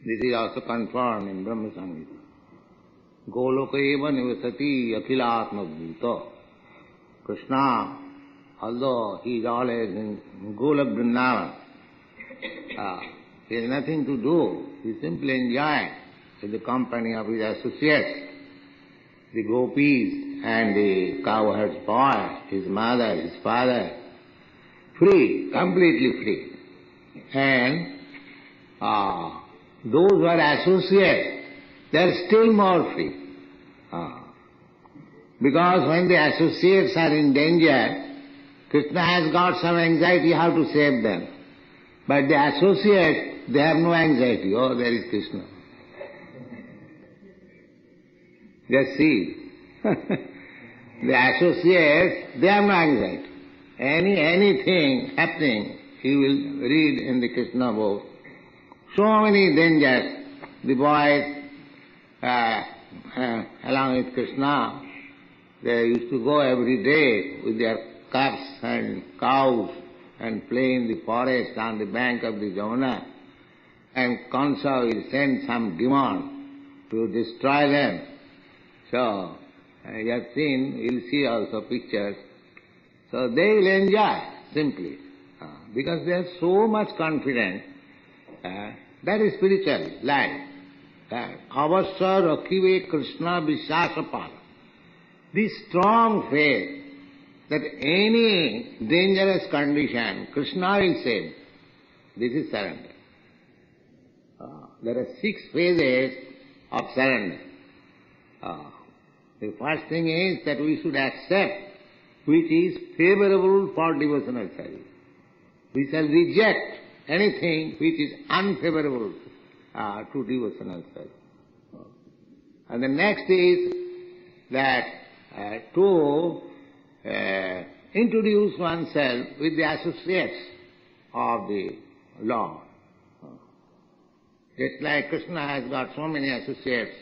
This is also confirmed in Brahma Samhita. Golokeva nivasati akhilatma bhuta. Krishna, although he is always in Golok Vrindavan, he has nothing to do. He simply enjoys with the company of his associates, the gopis and the cowherd's boy, his mother, his father, free, completely free. And those who are associates, they are still more free. Because when the associates are in danger, Krishna has got some anxiety how to save them. But the associates, they have no anxiety. Oh, there is Krishna. Just see. The associates, they have no anxiety. Anything happening, he will read in the Krishna book. So many dangers. The boys, along with Krishna, they used to go every day with their calves and cows and play in the forest on the bank of the Jamuna. And Kansa will send some demon to destroy them. So, you have seen, you'll see also pictures. So they will enjoy, simply. Because they are so much confident. That is spiritual life. Avasya rakhive Krishna vishasapala. This strong faith that any dangerous condition, Krishna will save. This is surrender. There are 6 phases of surrender. The first thing is that we should accept which is favorable for devotional service. We shall reject anything which is unfavorable to devotional service. And the next is that to introduce oneself with the associates of the Lord. Just like Krishna has got so many associates,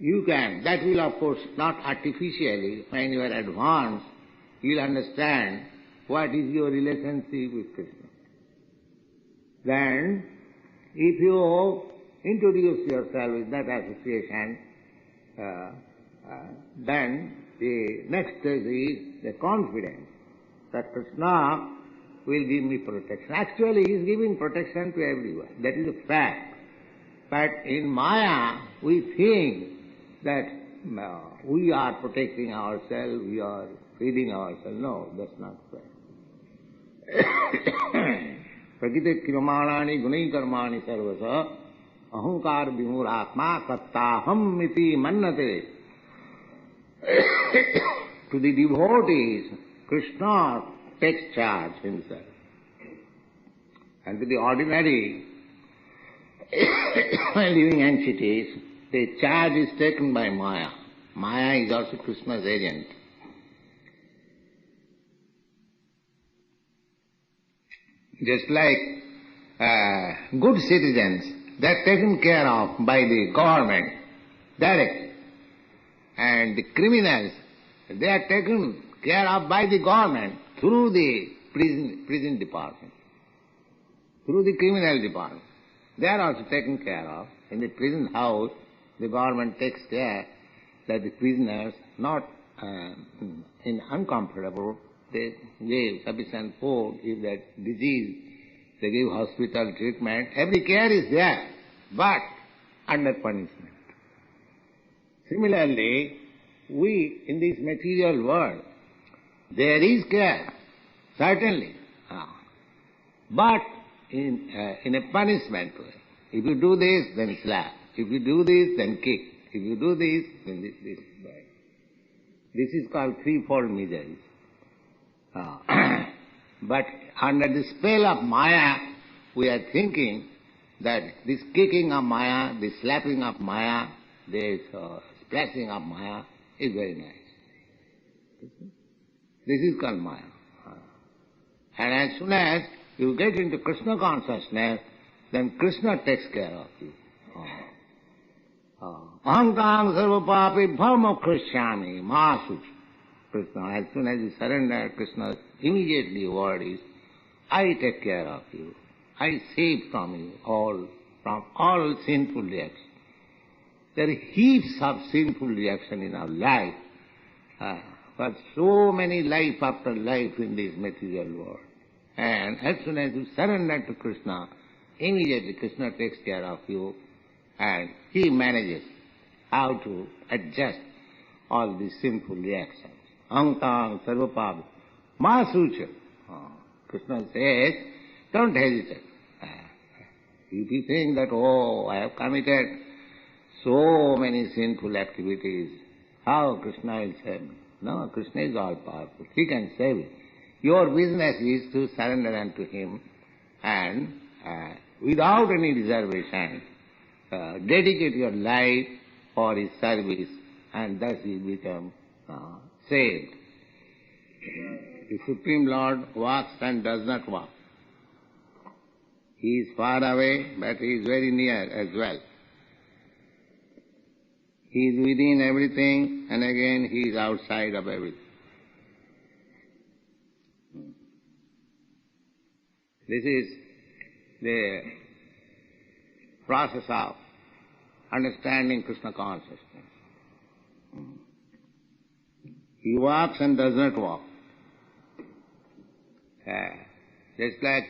you can, that will of course not artificially, when you are advanced, you will understand what is your relationship with Krishna. Then, if you introduce yourself with that association, then the next stage is the confidence that Krishna will give me protection. Actually, he is giving protection to everyone. That is a fact. But in Maya, we think that we are protecting ourselves, we are feeding ourselves. No, that's not fair. Prakite kirmāṇāni gunai karmāni sarvasa ahankāra vimurātmā kattāham iti mannate. To the devotees, Krishna takes charge himself. And to the ordinary living entities, the charge is taken by Maya. Maya is also Krishna's agent. Just like good citizens, they are taken care of by the government directly. And the criminals, they are taken care of by the government through the prison department, through the criminal department. They are also taken care of. In the prison house, the government takes care that the prisoners not uncomfortable. They give sufficient food. If that disease, they give hospital treatment. Every care is there, but under punishment. Similarly, we in this material world, there is care, certainly, but in a punishment way. If you do this, then slap. If you do this, then kick. If you do this, then this. This is called threefold miseries. But under the spell of Maya, we are thinking that this kicking of Maya, this slapping of Maya, this splashing of Maya is very nice. This is called Maya. And as soon as you get into Krishna consciousness, then Krishna takes care of you. Aham tam sarva papi bhava krishyami māsuci. Krishna, as soon as you surrender, Krishna's immediately word is, I take care of you. I save from you all from all sinful reactions. There are heaps of sinful reaction in our life, but so many life after life in this material world. And as soon as you surrender to Krishna, immediately Krishna takes care of you and he manages how to adjust all these sinful reactions. Ankang sarvapab masucha. Krishna says, don't hesitate. If you think that, oh, I have committed so many sinful activities, how Krishna will save me? No, Krishna is all powerful. He can save you. Your business is to surrender unto Him and without any reservation, dedicate your life for His service, and thus you become saved. The Supreme Lord walks and does not walk. He is far away, but He is very near as well. He is within everything, and again He is outside of everything. This is the process of understanding Krishna consciousness. He walks and does not walk. Just like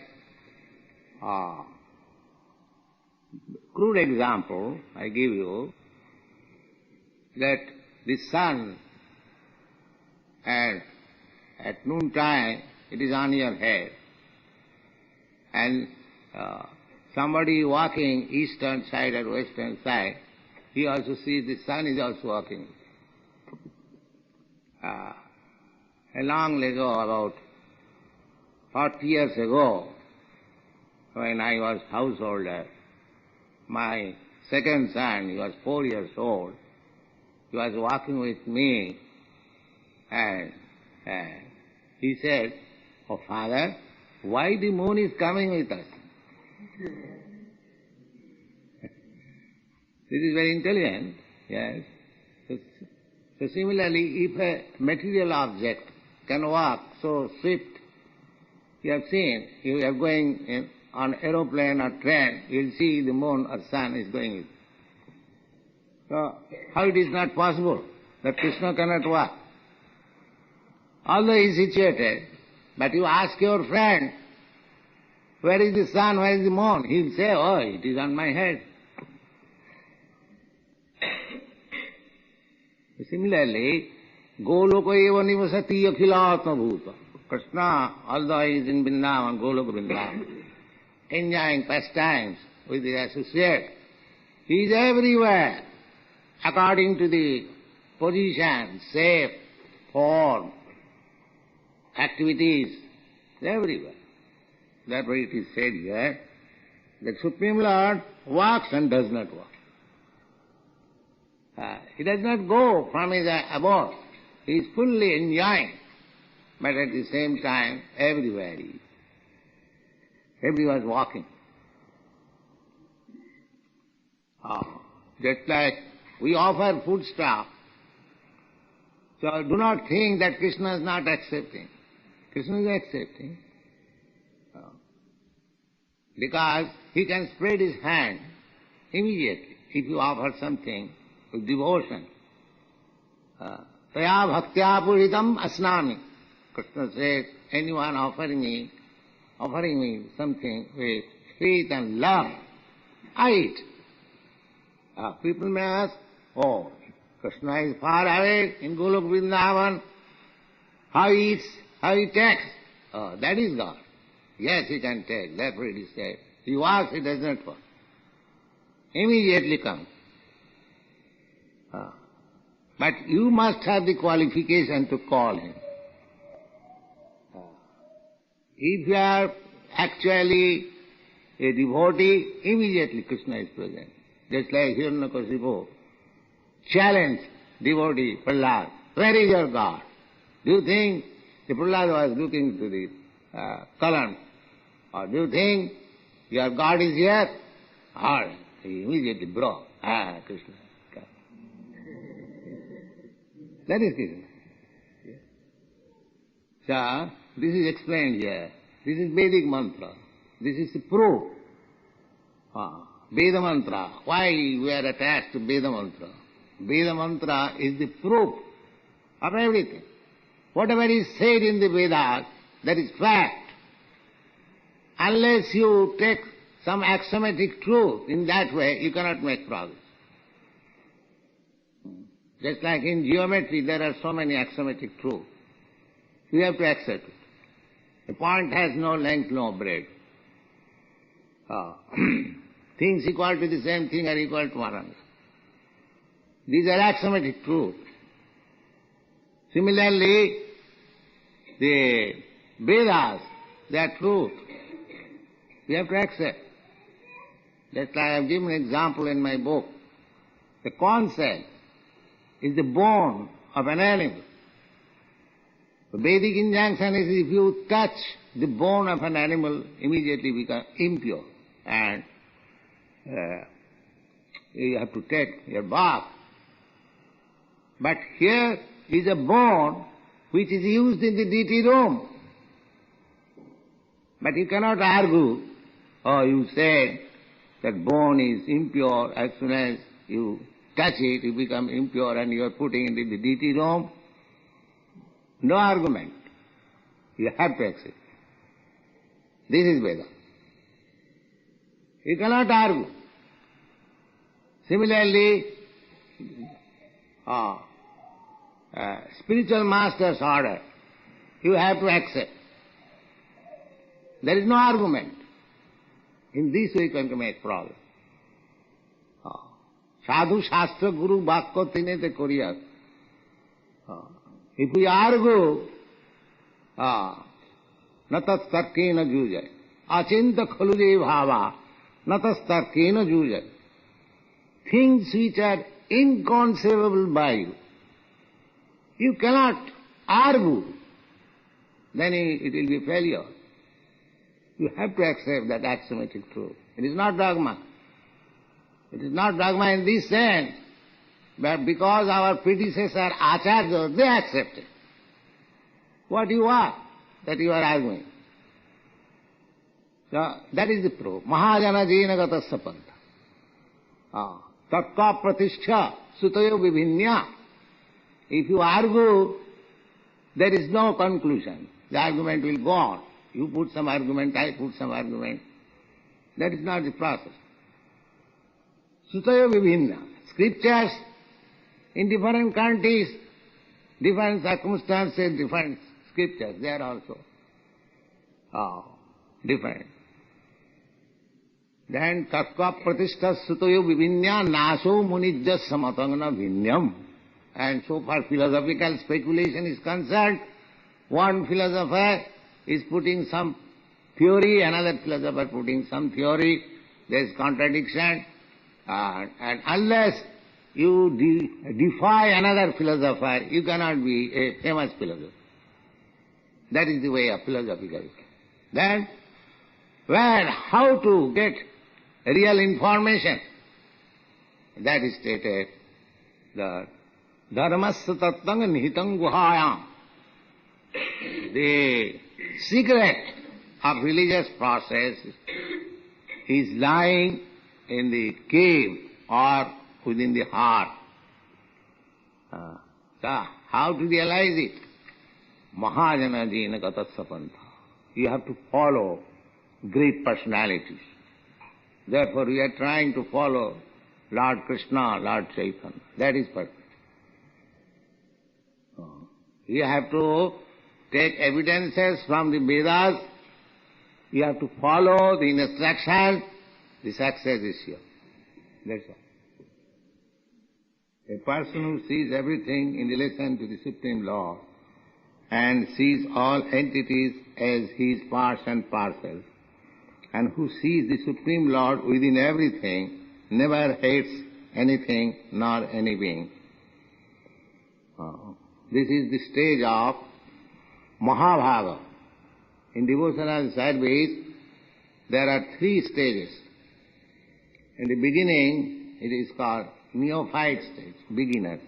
crude example I give you, that the sun, and at noon time it is on your head, and somebody walking eastern side or western side, he also sees the sun is also walking. Long ago, about 40 years ago, when I was householder, my second son, he was 4 years old, he was walking with me, and he said, "Oh, Father, why the moon is coming with us?" This is very intelligent, yes. So similarly, if a material object can walk so swift, you have seen, you are going on aeroplane or train, you will see the moon or sun is going with. So how it is not possible that Krishna cannot walk? Although he is situated, but you ask your friend, where is the sun, where is the moon? He will say, oh, it is on my head. Similarly, Goloka eva nivasati akhilatma bhuta. Krishna, although he is in Vrindavan, Goloka Vrindavan, enjoying pastimes with his associate, he is everywhere, according to the position, shape, form, activities, everywhere. That's why it is said here, that Supreme Lord walks and does not walk. He does not go from his abode. He is fully enjoying, but at the same time, everywhere he is. Everywhere is walking. Just like we offer food stuff, so do not think that Krishna is not accepting. Krishna is accepting. Because he can spread his hand immediately if you offer something with devotion. Taya bhaktya puritam asnami. Krishna says, anyone offering me something with faith and love, I eat. People may ask, oh, Krishna is far away in Golok Vrindavan, how he eats, how he takes? Oh, that is God. Yes, he can take, therefore it is said. He walks, he does not walk. Immediately comes. But you must have the qualification to call him. If you are actually a devotee, immediately Krishna is present. Just like Hiranyakasipu challenged devotee Prahlad, where is your God? Do you think the Prahlad was looking to the column? Or do you think your God is here? Or he immediately broke. Krishna. That is Krishna. So, this is explained here. This is Vedic mantra. This is the proof. Veda mantra. Why we are attached to Veda mantra? Veda mantra is the proof of everything. Whatever is said in the Vedas, that is fact. Unless you take some axiomatic truth in that way, you cannot make progress. Just like in geometry, there are so many axiomatic truths. You have to accept it. A point has no length, no breadth. Things equal to the same thing are equal to one another. These are axiomatic truths. Similarly, the Vedas, they are truth. We have to accept. Just like I have given an example in my book. The concept is the bone of an animal. The Vedic injunction is if you touch the bone of an animal, immediately become impure. And you have to take your bath. But here is a bone which is used in the deity room. But you cannot argue, or you say that bone is impure, as soon as you touch it, you become impure and you are putting it in the deity room. No argument. You have to accept. This is Veda. You cannot argue. Similarly, spiritual master's order, you have to accept. There is no argument. In this way you can make progress. Sadhu Shastra Guru Bhakko Tinete Koriyat. If we argue, natat tarkena jujay. Achinta khaluje bhava, natas tarkena jujay. Things which are inconceivable by you, you cannot argue, then it will be failure. You have to accept that axiomatic truth. It is not dogma. It is not dogma in this sense, but because our predecessor acharyas, they accepted. What you are, that you are arguing. So that is the proof. Mahajana jena gata sapanta. Tatka pratishtha sutayo vibhinya. If you argue, there is no conclusion. The argument will go on. You put some argument, I put some argument. That is not the process. Sutayo vibhinna. Scriptures in different countries, different circumstances, different scriptures, they are also different. Then tatka pratishtha sutayo vibhinya naso munijya samatangana vinyam. And so far philosophical speculation is concerned, one philosopher is putting some theory, another philosopher putting some theory, there is contradiction, and unless you defy another philosopher, you cannot be a famous philosopher. That is the way of philosophical. Then, how to get real information? That is stated, the dharmasya tattang nihitam guhayam. The secret of religious process is lying in the cave or within the heart. So, how to realize it? Mahajana jena gata sapanta. You have to follow great personalities. Therefore, we are trying to follow Lord Krishna, Lord Chaitanya. That is perfect. You have to take evidences from the Vedas. You have to follow the instruction. The success is here. That's all. A person who sees everything in relation to the Supreme Law and sees all entities as his parts and parcels, and who sees the Supreme Lord within everything, never hates anything nor any being. This is the stage of Mahabhaga. In devotional service, there are 3 stages. In the beginning, it is called neophyte stage, beginners.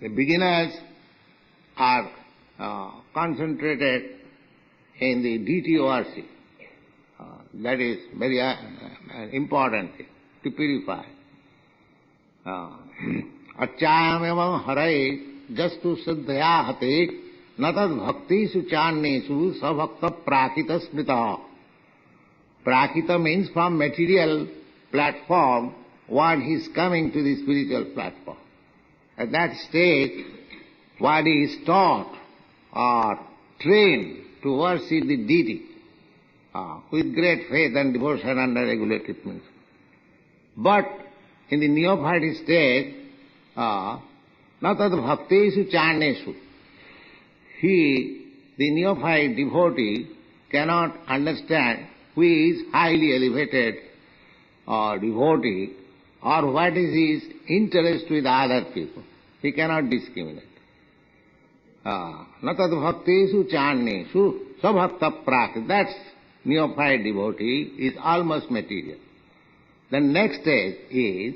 The beginners are concentrated in the deity worship. That is very important thing, to purify. Achayam hare jastu siddhaya hate natad bhakti suchannesu sabhakta prakita smrita. Prakita means from material platform, one is coming to the spiritual platform. At that stage, one is taught or trained to worship the deity with great faith and devotion under regulated means. But in the neophyte stage, natad bhaktesu channesu, the neophyte devotee, cannot understand who is highly elevated or devotee or what is his interest with other people. He cannot discriminate. Natad bhaktesu channesu sabhakta prakita. That's neophyte devotee is almost material. The next stage is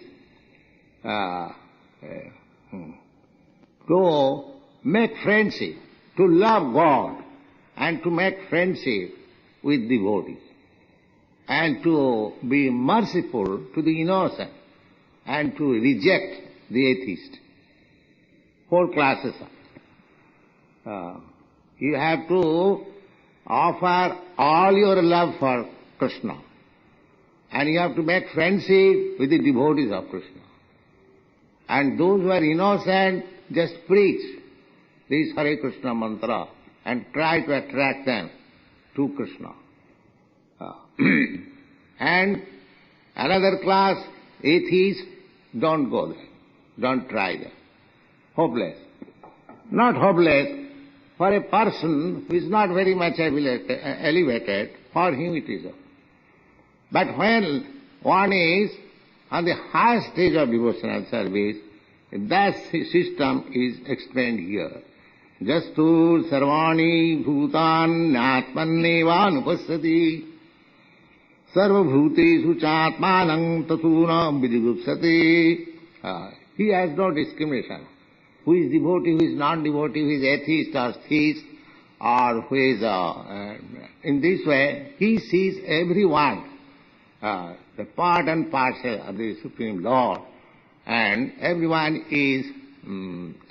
to make friendship, to love God and to make friendship with devotees and to be merciful to the innocent and to reject the atheist. 4 classes. You have to offer all your love for Krishna and you have to make friendship with the devotees of Krishna. And those who are innocent, just preach this Hare Krishna mantra and try to attract them to Krishna. And another class, atheists, don't go there. Don't try there. Hopeless. Not hopeless. For a person who is not very much elevated, for him it is. But when one is on the highest stage of devotional service, that system is explained here. Jastu sarvani bhutan atmaneva nupassati sarva bhutesu chatmanam tatuna vidhigupsati. He has no discrimination. Who is devotee, who is non-devotee, who is atheist or theist, or who is... in this way, he sees everyone, the part and parcel of the Supreme Lord, and everyone is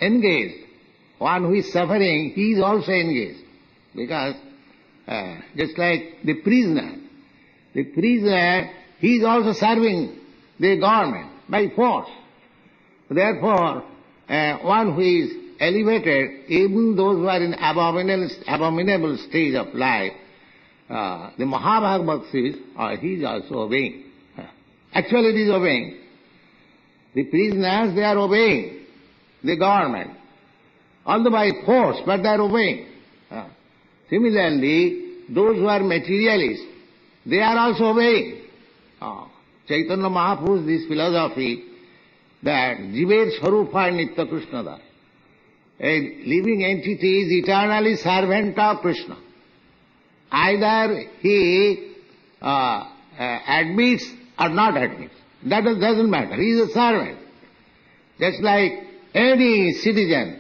engaged. One who is suffering, he is also engaged. Because just like the prisoner, he is also serving the government by force. Therefore, one who is elevated, even those who are in abominable stage of life, the Mahabhagavats, he is also obeying. Actually, he is obeying. The prisoners, they are obeying the government. Although by force, but they are obeying. Similarly, those who are materialists, they are also obeying. Chaitanya Mahaprabhu's this philosophy that Jiver Swarupa Nitya Krishna Das. A living entity is eternally servant of Krishna. Either he admits or not admits. That doesn't matter. He is a servant. Just like any citizen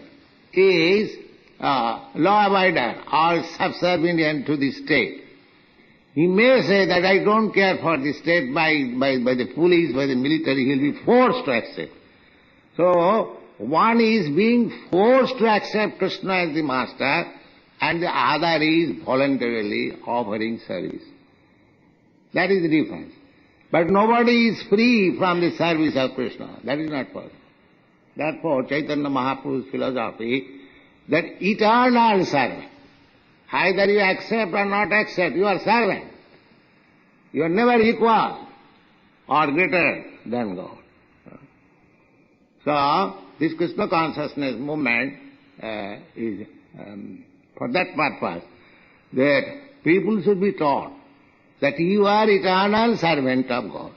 is law-abider or subservient to the state. He may say that I don't care for the state by the police, by the military. He will be forced to accept. So, one is being forced to accept Krishna as the master and the other is voluntarily offering service. That is the difference. But nobody is free from the service of Krishna. That is not possible. Therefore, Chaitanya Mahaprabhu's philosophy, that eternal servant. Either you accept or not accept, you are servant. You are never equal or greater than God. So, this Krishna consciousness movement is for that purpose, that people should be taught that you are eternal servant of God.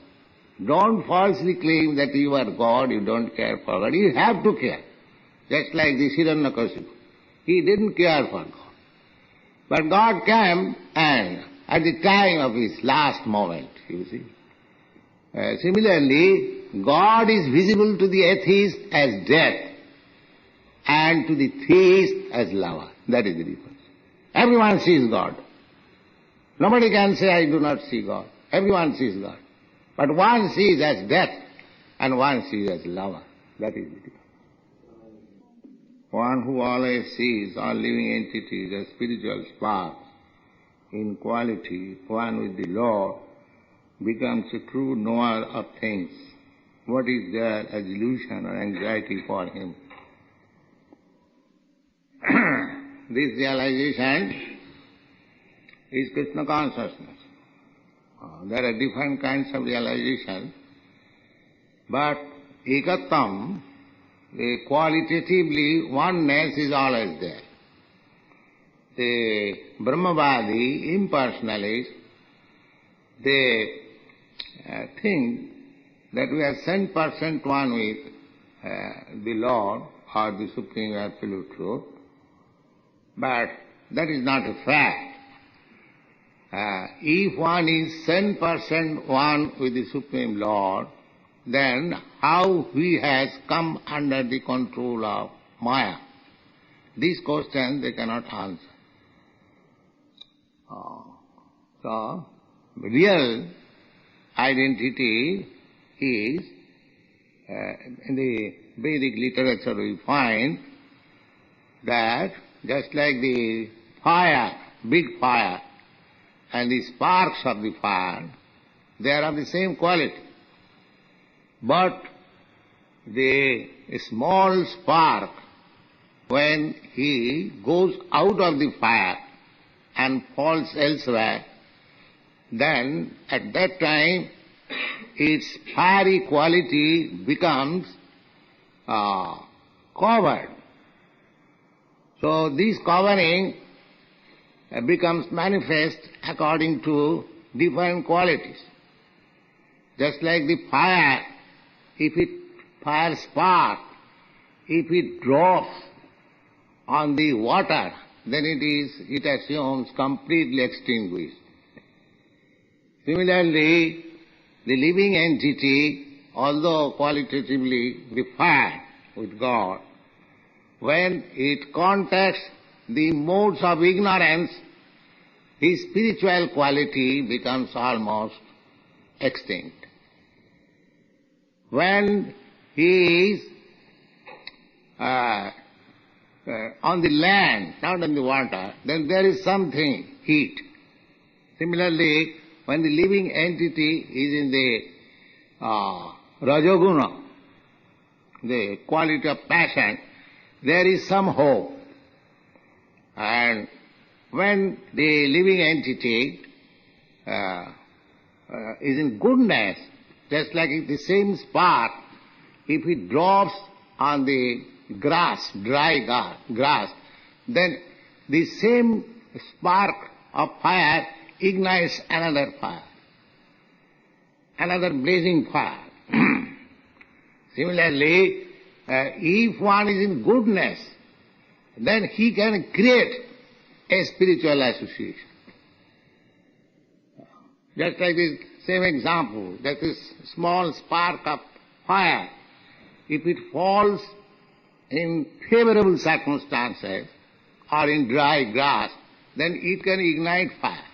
Don't falsely claim that you are God, you don't care for God. You have to care. Just like the Hiranyakashipu. He didn't care for God. But God came and at the time of his last moment, you see. Similarly, God is visible to the atheist as death and to the theist as lover. That is the difference. Everyone sees God. Nobody can say, I do not see God. Everyone sees God. But one sees as death and one sees as lover. That is the difference. One who always sees all living entities as spiritual sparks in quality, one with the Lord, becomes a true knower of things. What is there as illusion or anxiety for him? This realization is Krishna consciousness. There are different kinds of realization, but ekatam, the qualitatively oneness is always there. The Brahmavadi, impersonalists, they think that we are 100% one with the Lord or the Supreme Absolute Truth, but that is not a fact. If one is 10% one with the Supreme Lord, then how he has come under the control of Maya? These questions they cannot answer. So, real identity is, in the Vedic literature we find that just like the fire, big fire, and the sparks of the fire, they are of the same quality. But the small spark, when he goes out of the fire and falls elsewhere, then at that time its fiery quality becomes covered. So this covering becomes manifest according to different qualities. Just like the fire, fire spark, if it drops on the water, then it assumes completely extinguished. Similarly, the living entity, although qualitatively the fire with God, when it contacts the modes of ignorance, his spiritual quality becomes almost extinct. When he is on the land, not on the water, then there is something, heat. Similarly, when the living entity is in the Rajoguna, the quality of passion, there is some hope. And when the living entity is in goodness, just like the same spark, if it drops on the grass, dry grass, then the same spark of fire ignites another fire, another blazing fire. Similarly, if one is in goodness, then he can create a spiritual association. Just like this same example, that this small spark of fire, if it falls in favorable circumstances or in dry grass, then it can ignite fire.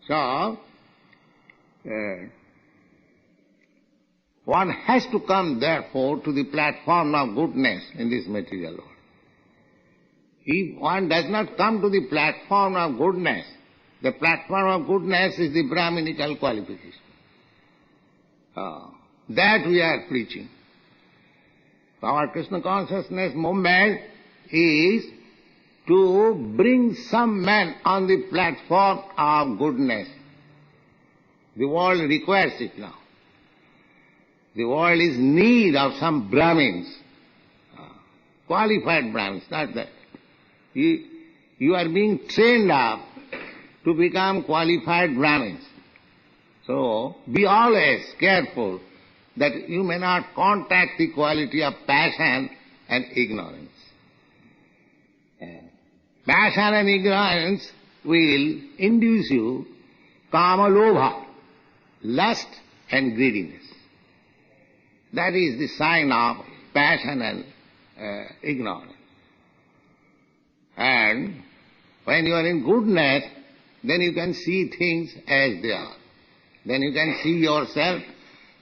So, one has to come therefore to the platform of goodness in this material world. If one does not come to the platform of goodness, the platform of goodness is the Brahminical qualification. That we are preaching. Our Krishna consciousness movement is to bring some men on the platform of goodness. The world requires it now. The world is in need of some Brahmins, qualified Brahmins, not that. You are being trained up to become qualified Brahmins. So, be always careful that you may not contact the quality of passion and ignorance. Passion and ignorance will induce you kama lobha, lust and greediness. That is the sign of passion and ignorance. And When you are in goodness, then you can see things as they are. Then you can see yourself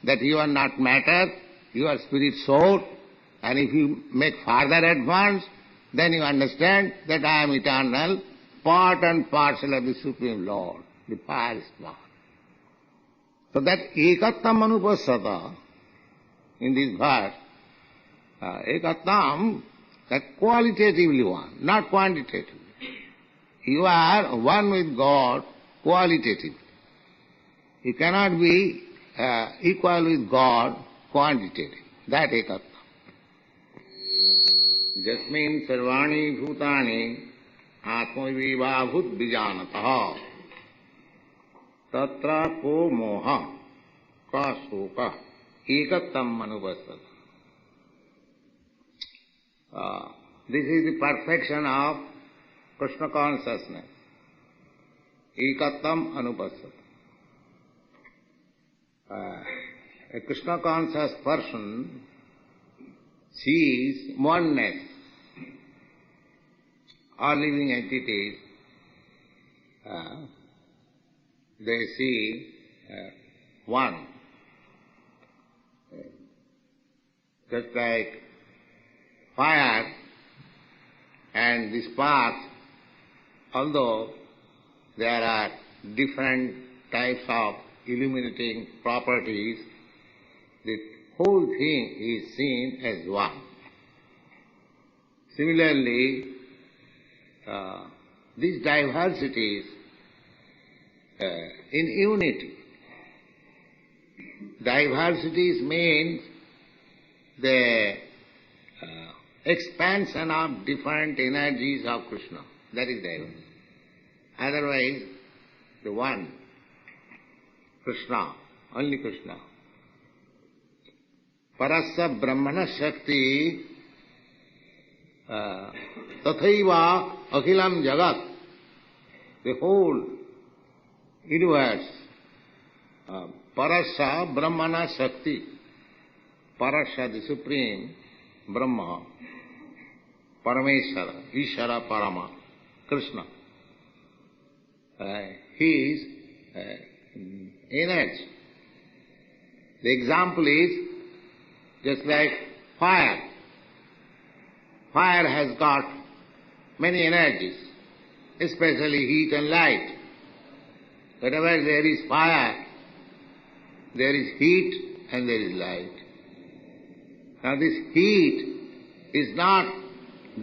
that you are not matter, you are spirit soul, and if you make further advance, then you understand that I am eternal, part and parcel of the Supreme Lord, the highest one. So that ekattam anupassata, in this verse, ekattam, that qualitatively one, not quantitatively. You are one with God qualitatively. You cannot be equal with God quantitatively. That ekattam. Jasmin sarvani bhutani atmavibhavut bijanatah tatra ko moha ka soka ekattam anupassata. This is the perfection of Krishna Consciousness. Ekattam anupassata. A Krishna conscious person sees oneness. All living entities, they see one. Just like fire and the sparks, although there are different types of illuminating properties, the whole thing is seen as one. Similarly, these diversities in unity. Diversities means the expansion of different energies of Krishna. That is diversity. Otherwise, the one, Krishna, only Krishna. Parasya Brahmana Shakti tathaiva akhilam jagat. The whole universe, Parasya Brahmana Shakti. Parasya, the Supreme Brahma, Parameshwara, Ishvara Parama, Krishna. He is energy. The example is just like fire. Fire has got many energies, especially heat and light. Wherever there is fire, there is heat and there is light. Now this heat is not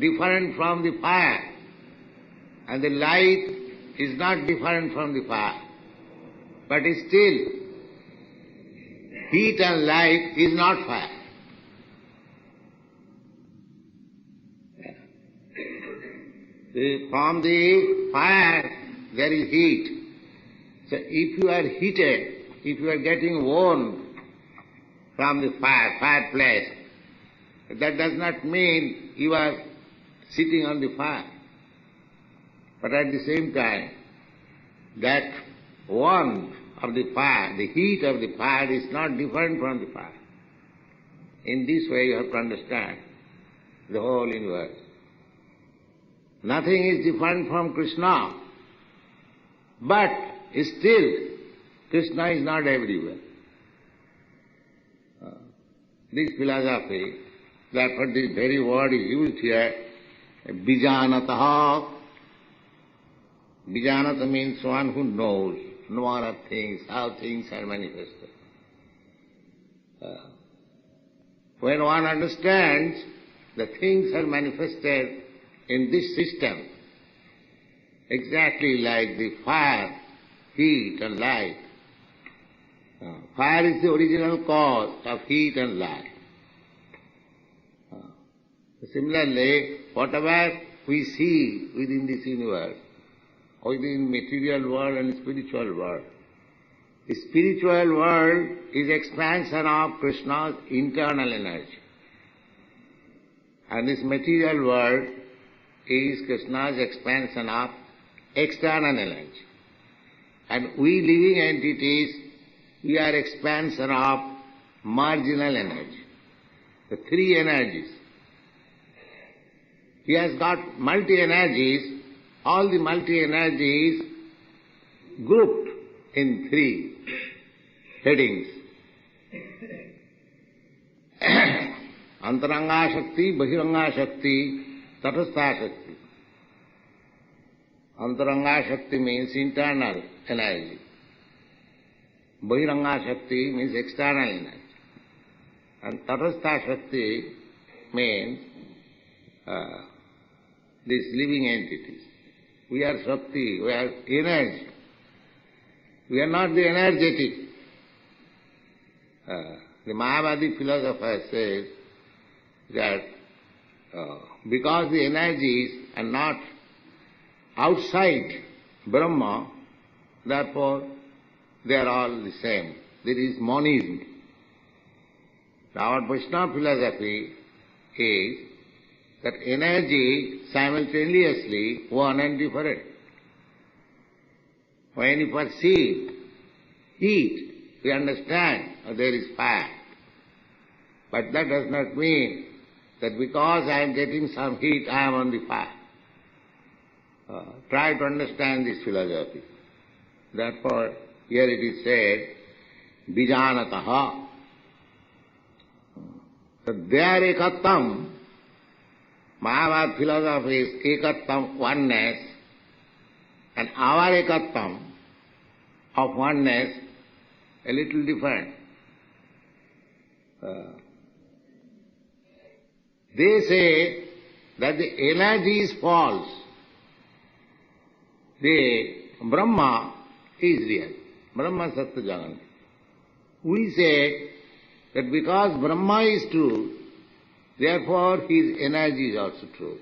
different from the fire, and the light is not different from the fire. But still, heat and light is not fire. From the fire there is heat. So if you are heated, if you are getting warm from the fireplace, that does not mean you are sitting on the fire. But at the same time, that warmth of the fire, the heat of the fire is not different from the fire. In this way you have to understand the whole universe. Nothing is different from Krishna, but still Krishna is not everywhere. This philosophy, therefore this very word is used here, bijanatah. Bijanata means one who knows of things, how things are manifested. When one understands the things are manifested in this system, exactly like the fire, heat and light. Fire is the original cause of heat and light. Similarly, whatever we see within this universe, within material world and spiritual world, the spiritual world is expansion of Krishna's internal energy. And this material world is Krishna's expansion of external energy. And we living entities, we are expansion of marginal energy. The three energies. He has got multi-energies, all the multi-energies grouped in three headings. Antaranga Shakti, Bahiranga Shakti, Tatastha Shakti. Antaranga Shakti means internal energy. Bahiranga Shakti means external energy. And Tatastha Shakti means these living entities. We are Shakti, we are energy. We are not the energetic. The Mayavadi philosopher says that because the energies are not outside Brahma, therefore they are all the same. There is monism. Our Vaishnava philosophy is that energy simultaneously one and different. When you perceive heat, we understand there is fire. But that does not mean that because I am getting some heat, I am on the fire. Try to understand this philosophy. Therefore, here it is said, Bijanataha. So their ekattam, Mayavad philosophy is ekattam, oneness, and our ekattam of oneness, a little different. They say that the energy is false. The Brahma is real. Brahma Satya Jagannath. We say that because Brahma is true, therefore his energy is also true.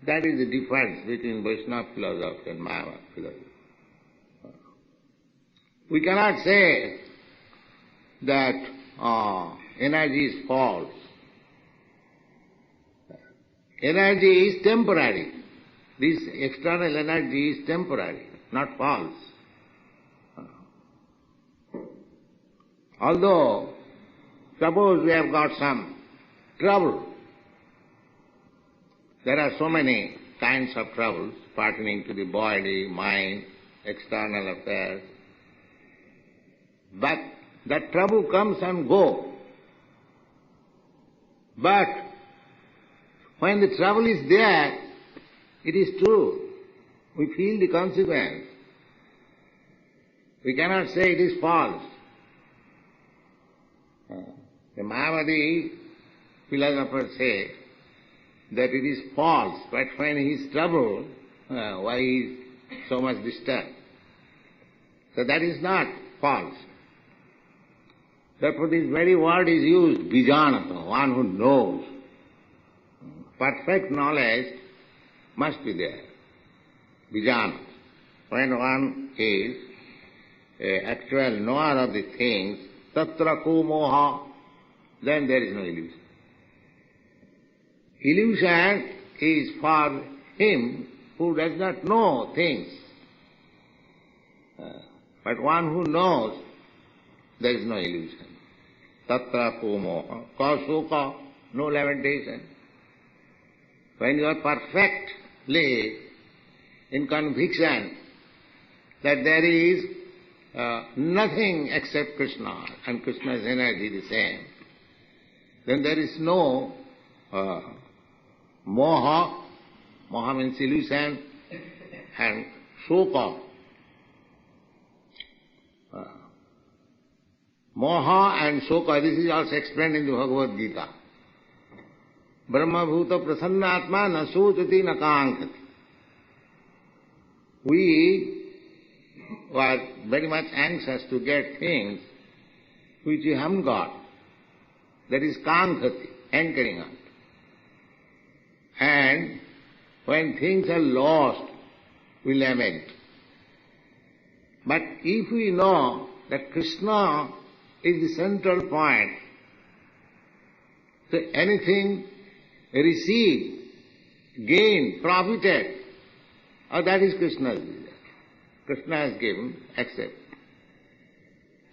That is the difference between Vaishnava philosophy and Mayavad philosophy. We cannot say that energy is false. Energy is temporary. This external energy is temporary, not false. Although, suppose we have got some trouble, there are so many kinds of troubles pertaining to the body, mind, external affairs. But that trouble comes and goes. But when the trouble is there, it is true. We feel the consequence. We cannot say it is false. The Mayavadi philosophers say that it is false, but when he is troubled, why he is so much disturbed? So that is not false. Therefore this very word is used, Bijanata, one who knows. Perfect knowledge must be there. Bijanata. When one is an actual knower of the things, tatra ko moha, then there is no illusion. Illusion is for him who does not know things. But one who knows, there is no illusion. Tatra ko moha. Ka soka, no lamentation. When you are perfectly in conviction that there is nothing except Krishna and Krishna's energy the same, then there is no moha. Moha means illusion, and shoka. Moha and shoka, this is also explained in the Bhagavad-gītā. Brahma bhuta prasanna atma na sotati na kankati. We were very much anxious to get things which we haven't got. That is kankati, hankering on. And when things are lost, we lament. But if we know that Krishna is the central point, so anything received, gained, profited, that is Krishna's desire. Krishna has given, accept.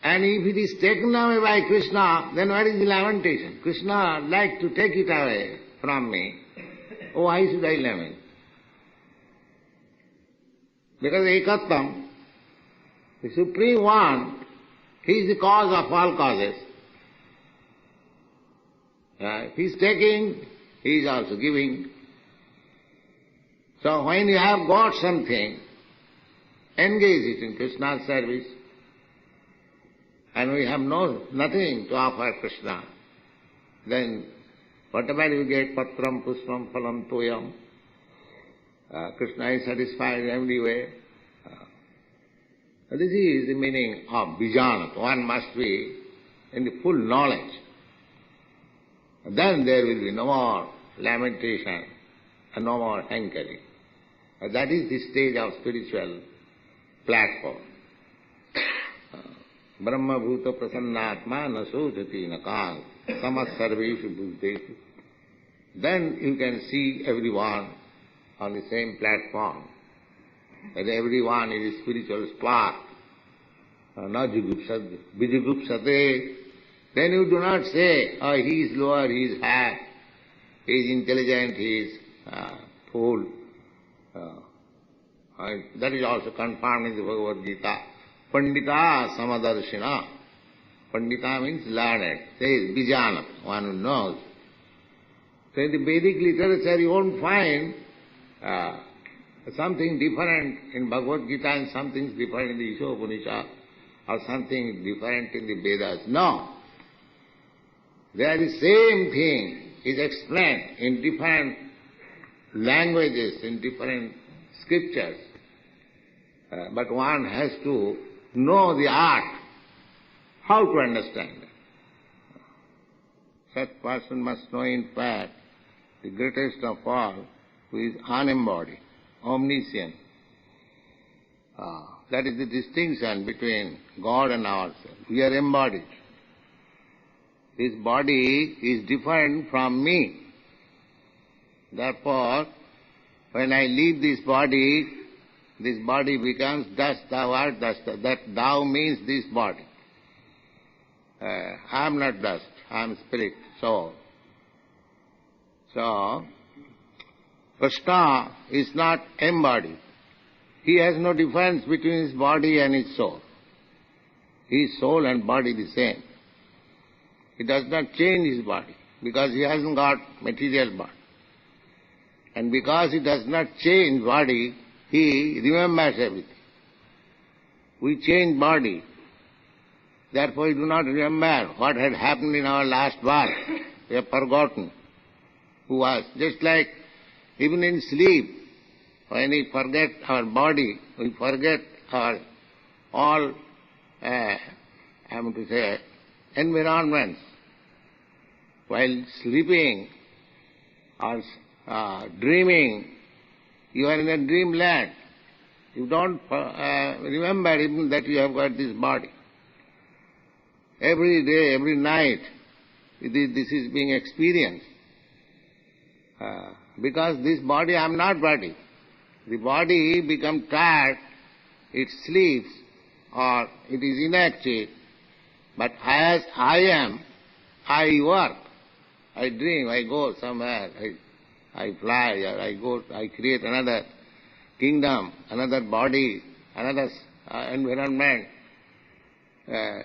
And if it is taken away by Krishna, then what is the lamentation? Krishna like to take it away from me. Oh, why should I lament? Because ekatvam, the Supreme One, He is the cause of all causes. If He is taking, He is also giving. So when you have got something, engage it in Krishna's service, and we have nothing to offer Krishna, then whatever you get, patram, puspam, phalam, toyam, Krishna is satisfied in every way. This is the meaning of Bijanat. One must be in the full knowledge. Then there will be no more lamentation and no more hankering. That is the stage of spiritual platform. Brahma bhuta prasannatma na sojati na kang samas sarveshu bhuteshu. Then you can see everyone on the same platform. That everyone is a spiritual spark. Na jugupsad, bijugupsate. Then you do not say, oh, he is lower, he is high, he is intelligent, he is fool. That is also confirmed in the Bhagavad Gita. Pandita samadarshina. Pandita means learned. Says Bijana, one who knows. So in the Vedic literature you won't find something different in Bhagavad Gita and something different in the Isopanisad or something different in the Vedas. No. They are the same thing is explained in different languages, in different scriptures. But one has to know the art, how to understand it. Such person must know in fact the greatest of all, who is unembodied, omniscient. That is the distinction between God and ourselves. We are embodied. This body is different from me. Therefore, when I leave this body becomes dust, thou art dust. That thou means this body. I am not dust, I am spirit, soul. So, Krishna is not embodied. He has no difference between his body and his soul. His soul and body the same. He does not change his body because he hasn't got material body. And because he does not change body, he remembers everything. We change body. Therefore we do not remember what had happened in our last birth. We have forgotten who was. Just like even in sleep, when we forget our body, we forget our all, environments. While sleeping or dreaming, you are in a dreamland. You don't remember even that you have got this body. Every day, every night, this is being experienced. Because this body, I am not body. The body becomes tired, it sleeps, or it is inactive. But as I am, I work, I dream, I go somewhere, I fly, or I create another kingdom, another body, another environment.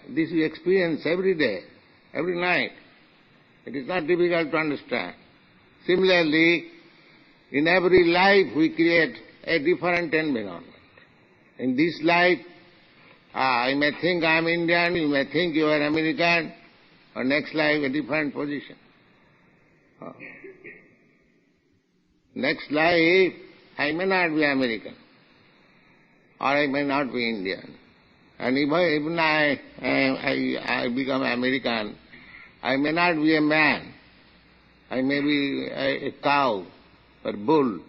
This we experience every day, every night. It is not difficult to understand. Similarly, in every life we create a different environment. In this life, I may think I am Indian, you may think you are American, or next life a different position. Next life, I may not be American, or I may not be Indian. And even I become American, I may not be a man. I may be a cow or bull,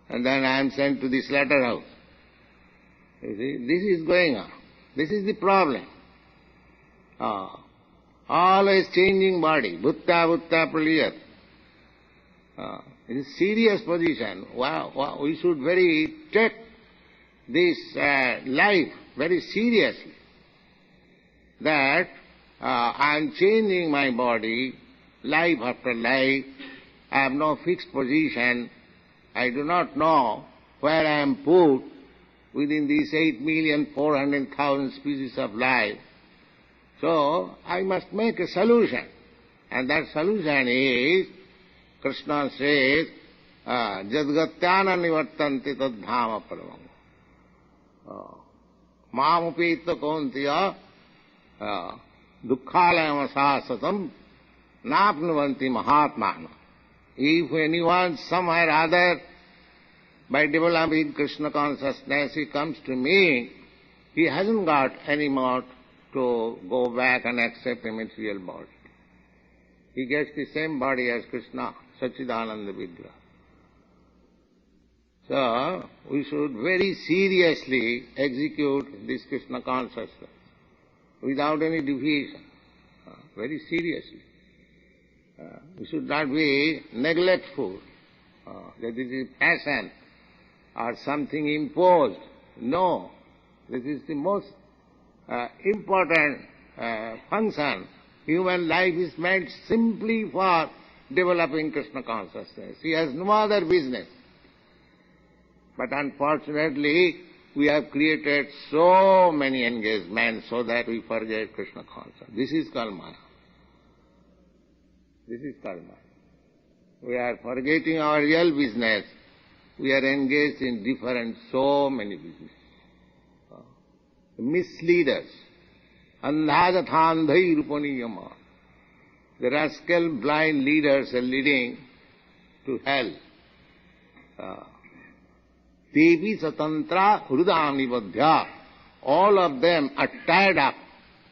and then I am sent to the slaughterhouse. You see, this is going on. This is the problem. Always changing body, bhutta praliyat. It is a serious position. Wow, we should take this life very seriously. That I am changing my body, life after life. I have no fixed position. I do not know where I am put. within these 8,400,000 species of life. So I must make a solution. And that solution is, Krishna says, Jadgatyana nivartanti tadhama paramam. Mamupita kontiya dukkhalayam asasatam napnuvanti mahatmana. If anyone somewhere or other, by developing Krishna consciousness, he comes to me, he hasn't got any more to go back and accept a material body. He gets the same body as Krishna, Sachidananda Vigraha. So, we should very seriously execute this Krishna consciousness without any deviation, very seriously. We should not be neglectful, that this is passion or something imposed. No, this is the most important function. Human life is meant simply for developing Krishna consciousness. He has no other business. But unfortunately, we have created so many engagements so that we forget Krishna consciousness. This is called Maya. This is called Maya. We are forgetting our real business. We are engaged in different, so many businesses. Misleaders. Andhajathandhai rupaniyama. The rascal blind leaders are leading to hell. Devi satantra hrudami vadhya. All of them are tied up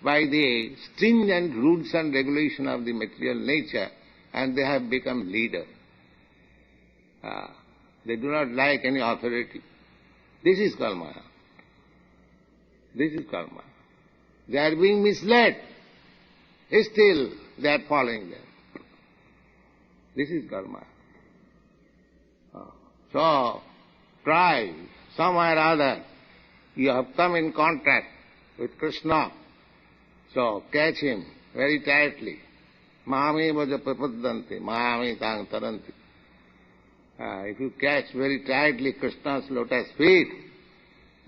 by the stringent rules and regulation of the material nature, and they have become leaders. They do not like any authority. This is called Maya. This is called Maya. They are being misled. Still they are following them. This is called Maya. So, try, somewhere or other, you have come in contact with Krishna. So, catch him very tightly. Mahame vaja prapaddanti, mahame tang taranti. If you catch very tightly Krishna's lotus feet,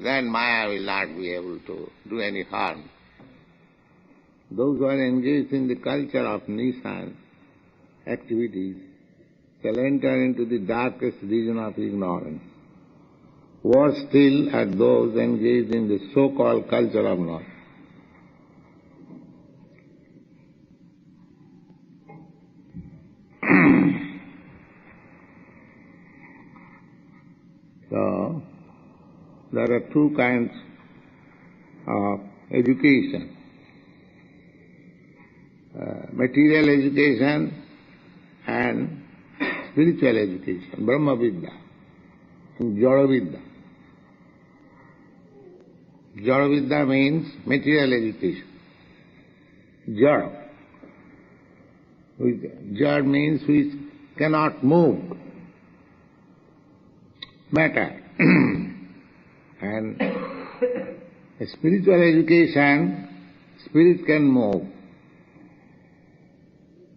then Maya will not be able to do any harm. Those who are engaged in the culture of Nissan activities shall enter into the darkest region of ignorance. Worse still are those engaged in the so-called culture of knowledge. So, there are two kinds of education. Material education and spiritual education, Brahma Vidya and Jada Vidya. Jada Vidya means material education. Jada. Jada means which cannot move. Matter. And a spiritual education, spirit can move.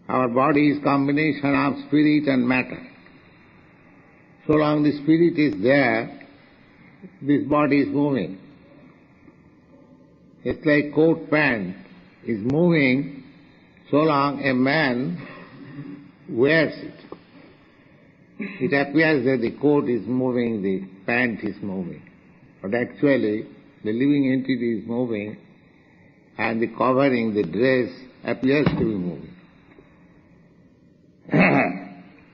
Our body is combination of spirit and matter. So long the spirit is there, this body is moving. It's like coat pant is moving so long a man wears it. It appears that the coat is moving, the pant is moving. But actually the living entity is moving and the covering, the dress appears to be moving.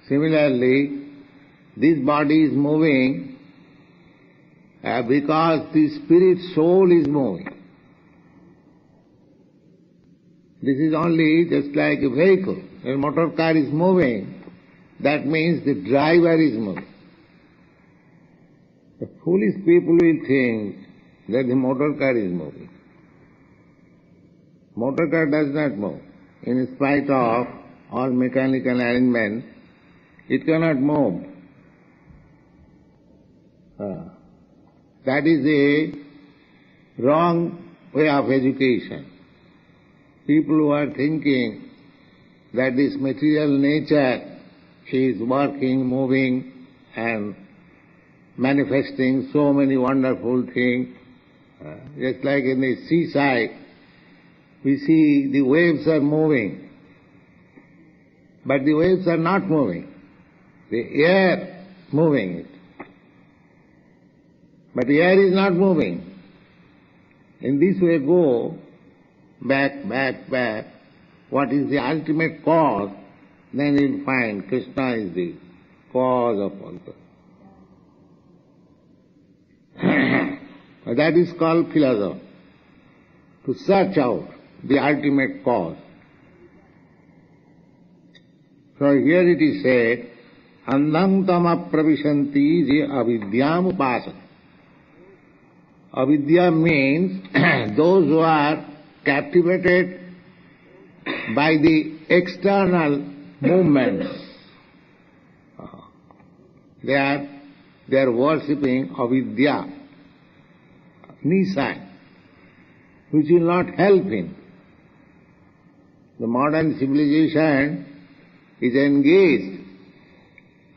Similarly, this body is moving because the spirit soul is moving. This is only just like a vehicle. When a motor car is moving, that means the driver is moving. The foolish people will think that the motor car is moving. Motor car does not move. In spite of all mechanical arrangements, it cannot move. That is a wrong way of education. People who are thinking that this material nature is working, moving, and manifesting so many wonderful things. Just like in the seaside, we see the waves are moving, but the waves are not moving. The air moving it. But the air is not moving. In this way go back, back, back. What is the ultimate cause? Then you'll find Krishna is the cause of all that. That is called philosophy. To search out the ultimate cause. So here it is said, Andham tama pravishanti je avidyam upasana. Avidya means those who are captivated by the external movements. They are worshipping avidya, Nisa, which will not help him. The modern civilization is engaged.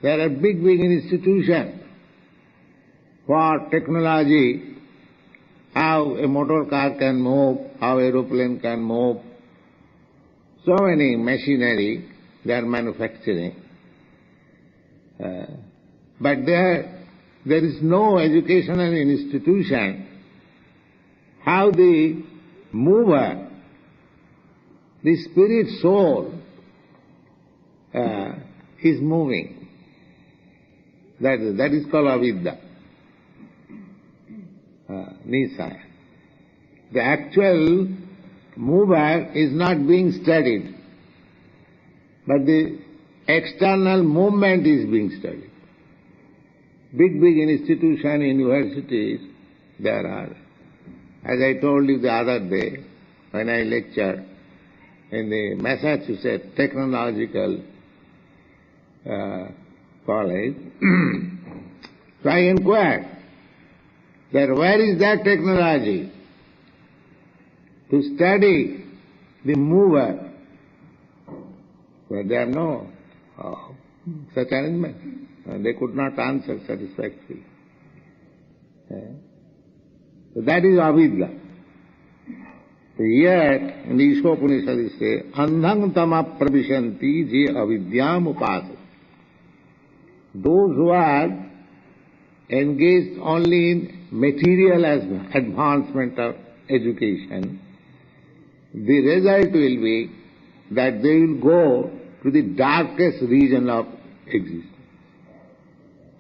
There are big institutions for technology, how a motor car can move, how aeroplane can move. So many machinery they are manufacturing. But there is no educational institution how the mover, the spirit soul is moving. That is called avidya, Nisa. The actual mover is not being studied, but the external movement is being studied. Big institutions, universities, there are. As I told you the other day, when I lectured in the Massachusetts Technological College, so I inquired that where is that technology to study the mover? Well, there are no such arrangement. They could not answer satisfactorily. So that is avidya. So here in the Isopanisad it says, Andham tama pravishanti je avidyam upasana. Those who are engaged only in material advancement of education, the result will be that they will go to the darkest region of existence.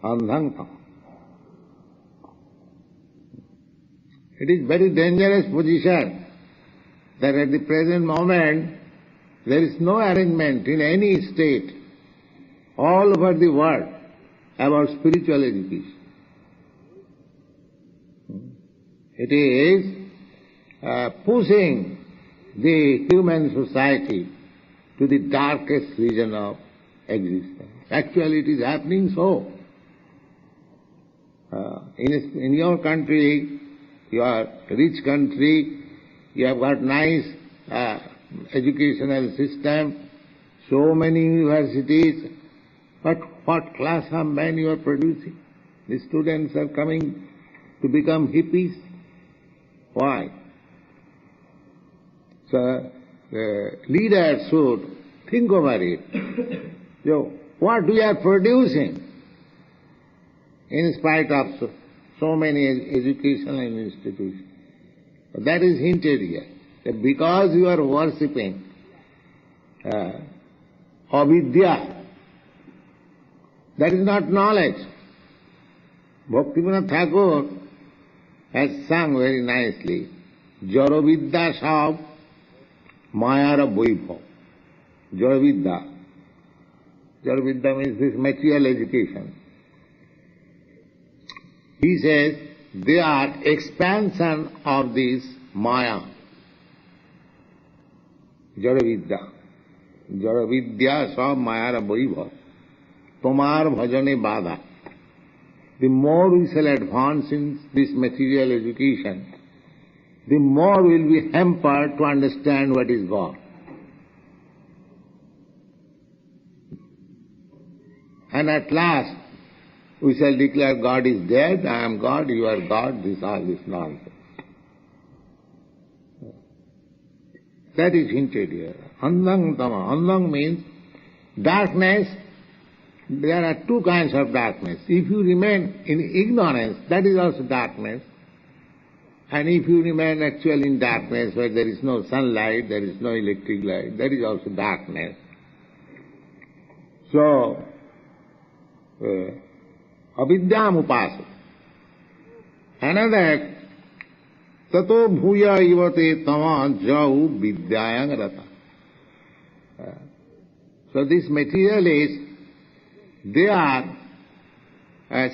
Andham tama. It is very dangerous position that at the present moment there is no arrangement in any state all over the world about spiritual education. It is pushing the human society to the darkest region of existence. Actually it is happening so. In your country, your rich country, you have got nice educational system, so many universities, but what class of men you are producing? The students are coming to become hippies. Why? So the leaders should think over it. So what we are producing in spite of so many educational institutions. That is hinted here. That because you are worshipping avidya, that is not knowledge. Bhaktivedanta Thakur has sung very nicely, Jaravidya Sab Mayara Vaibhav. Jaravidya. Jaravidya means this material education. He says they are expansion of this Maya. Jaravidya. Jaravidya Sab Mayara Vaibhav. Tomar Bhajane Bada. The more we shall advance in this material education, the more we will be hampered to understand what is God. And at last, We shall declare God is dead, I am God, you are God, all this nonsense. That is hinted here. Andhang tama. Andhang means darkness. There are two kinds of darkness. If you remain in ignorance, that is also darkness. And if you remain actually in darkness, where there is no sunlight, there is no electric light, that is also darkness. So, avidyam upasa. Another, tato bhuya ivate tama jau vidyayang rata. So this materialists, they are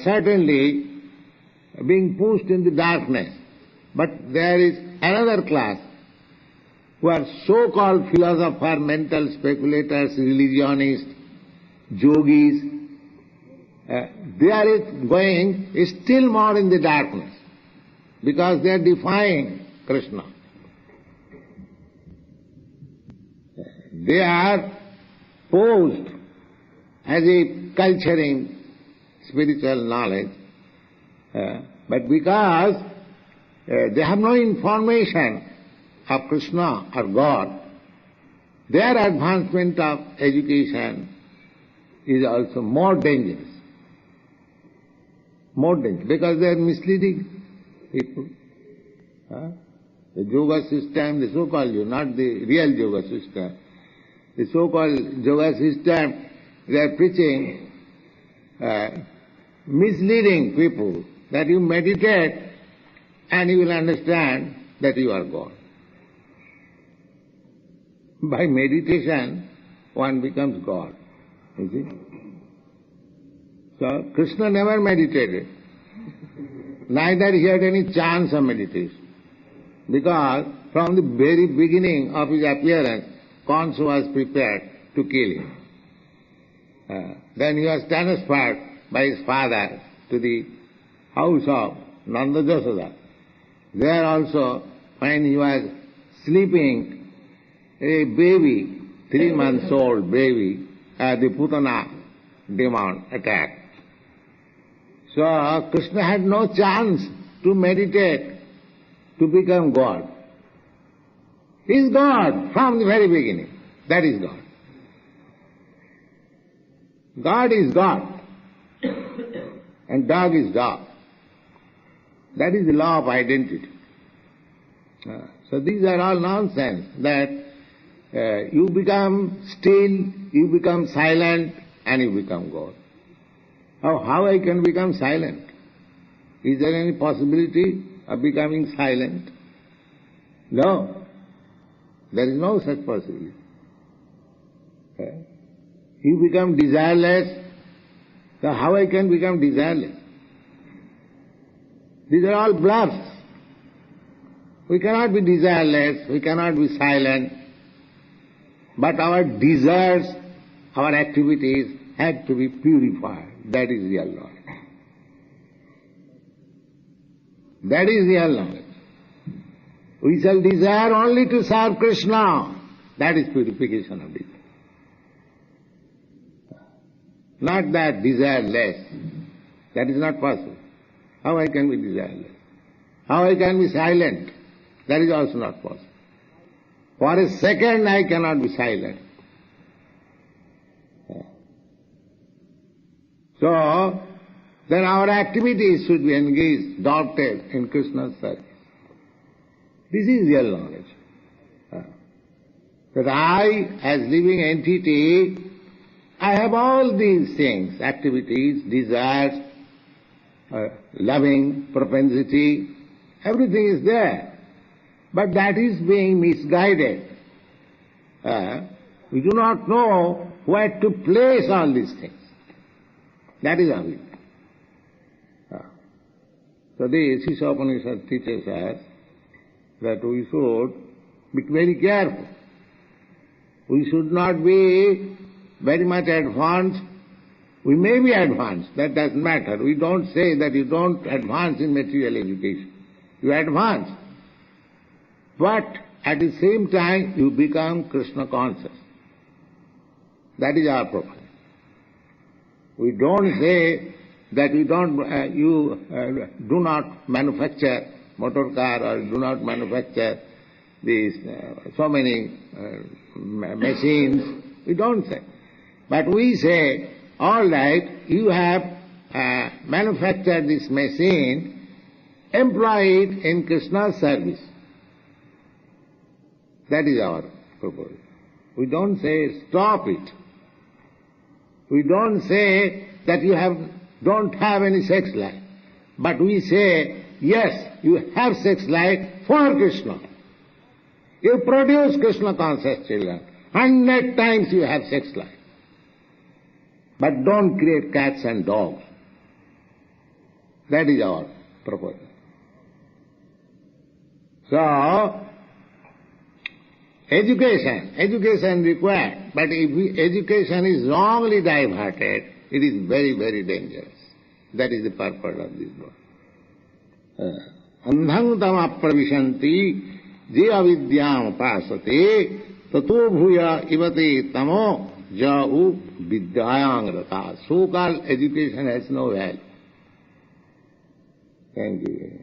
certainly being pushed in the darkness. But there is another class who are so-called philosophers, mental speculators, religionists, yogis. They are going still more in the darkness because they are defying Krishna. They are posed as a culturing spiritual knowledge, but because they have no information of Krishna or God, their advancement of education is also more dangerous. More dangerous, because they are misleading people. The yoga system, the so-called yoga, not the real yoga system, the so-called yoga system, they are preaching, misleading people that you meditate and you will understand that you are God. By meditation, one becomes God. You see? So, Krishna never meditated. Neither he had any chance of meditation. Because from the very beginning of his appearance, Kansa was prepared to kill him. Then he was transferred by his father to the house of Nanda Jasoda. There also, when he was sleeping, a baby, 3 months old baby, the Putana demon attacked. So Krishna had no chance to meditate to become God. He is God from the very beginning. That is God. God is God. And dog is dog. That is the law of identity. So these are all nonsense, that you become still, you become silent, and you become God. How I can become silent? Is there any possibility of becoming silent? No. There is no such possibility. You become desireless, so how I can become desireless? These are all bluffs. We cannot be desireless, we cannot be silent, but our desires, our activities have to be purified. That is real knowledge. That is real knowledge. We shall desire only to serve Krishna. That is purification of desire. Not that desire less. That is not possible. How I can be desireless? How I can be silent? That is also not possible. For a second I cannot be silent. So, then our activities should be engaged, adopted in Krishna's service. This is real knowledge. That I, as living entity, I have all these things, activities, desires, loving, propensity, everything is there. But that is being misguided. We do not know where to place all these things. That is our weakness. So the Isopanisad teaches us that we should be very careful. We should not be very much advanced. We may be advanced, that doesn't matter. We don't say that you don't advance in material education. You advance. But at the same time you become Krishna conscious. That is our profession. We don't say that you do not manufacture motor car or do not manufacture these so many machines. We don't say. But we say, all right, you have manufactured this machine, employ it in Krishna's service. That is our proposal. We don't say stop it. We don't say that you don't have any sex life. But we say, yes, you have sex life for Krishna. You produce Krishna conscious children. 100 times you have sex life. But don't create cats and dogs. That is our proposal. So, education required, but if education is wrongly diverted, it is very, very dangerous. That is the purpose of this book. Andhang tama pravishanti je avidyam pasate tato bhuya ivate tamo jau vidyayamrta. So-called education has no value. Thank you.